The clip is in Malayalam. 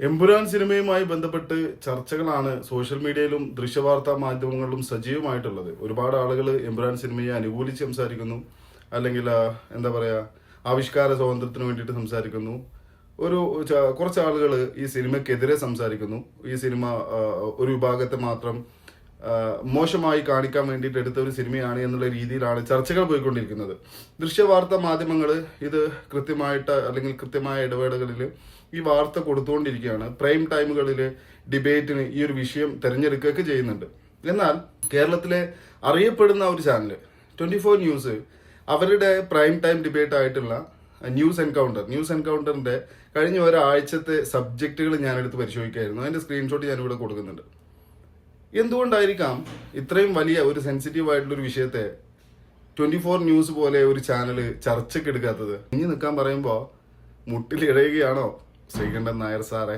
എമ്പുരാൻ സിനിമയുമായി ബന്ധപ്പെട്ട് ചർച്ചകളാണ് സോഷ്യൽ മീഡിയയിലും ദൃശ്യവാർത്താ മാധ്യമങ്ങളിലും സജീവമായിട്ടുള്ളത്. ഒരുപാട് ആളുകൾ എമ്പുരാൻ സിനിമയെ അനുകൂലിച്ച് സംസാരിക്കുന്നു, അല്ലെങ്കിൽ എന്താ പറയുക, ആവിഷ്കാര സ്വാതന്ത്ര്യത്തിന് വേണ്ടിയിട്ട് സംസാരിക്കുന്നു. കുറച്ച് ആളുകൾ ഈ സിനിമയ്ക്കെതിരെ സംസാരിക്കുന്നു. ഈ സിനിമ ഒരു വിഭാഗത്തെ മാത്രം മോശമായി കാണിക്കാൻ വേണ്ടിയിട്ട് എടുത്ത ഒരു സിനിമയാണ് എന്നുള്ള രീതിയിലാണ് ചർച്ചകൾ പോയിക്കൊണ്ടിരിക്കുന്നത്. ദൃശ്യവാർത്താ മാധ്യമങ്ങൾ ഇത് കൃത്യമായിട്ട് അല്ലെങ്കിൽ കൃത്യമായ ഇടവേളകളിൽ ഈ വാർത്ത കൊടുത്തുകൊണ്ടിരിക്കുകയാണ്. പ്രൈം ടൈമുകളിൽ ഡിബേറ്റിന് ഈ ഒരു വിഷയം തിരഞ്ഞെടുക്കുകയൊക്കെ ചെയ്യുന്നുണ്ട്. എന്നാൽ കേരളത്തിലെ അറിയപ്പെടുന്ന ഒരു ചാനൽ 24 ന്യൂസ് അവരുടെ പ്രൈം ടൈം ഡിബേറ്റ് ആയിട്ടുള്ള ന്യൂസ് എൻകൗണ്ടറിന്റെ കഴിഞ്ഞ ഒരാഴ്ചത്തെ സബ്ജക്റ്റുകൾ ഞാനെടുത്ത് പരിശോധിക്കായിരുന്നു. അതിന്റെ സ്ക്രീൻഷോട്ട് ഞാനിവിടെ കൊടുക്കുന്നുണ്ട്. എന്തുകൊണ്ടായിരിക്കാം ഇത്രയും വലിയ ഒരു സെൻസിറ്റീവ് ആയിട്ടുള്ള ഒരു വിഷയത്തെ 24 ന്യൂസ് പോലെ ഒരു ചാനൽ ചർച്ചയ്ക്ക് എടുക്കാത്തത്? ഇനി നിൽക്കാൻ പറയുമ്പോൾ മുട്ടിലിഴയുകയാണോ ശ്രീകണ്ഠൻ നായർ സാറേ?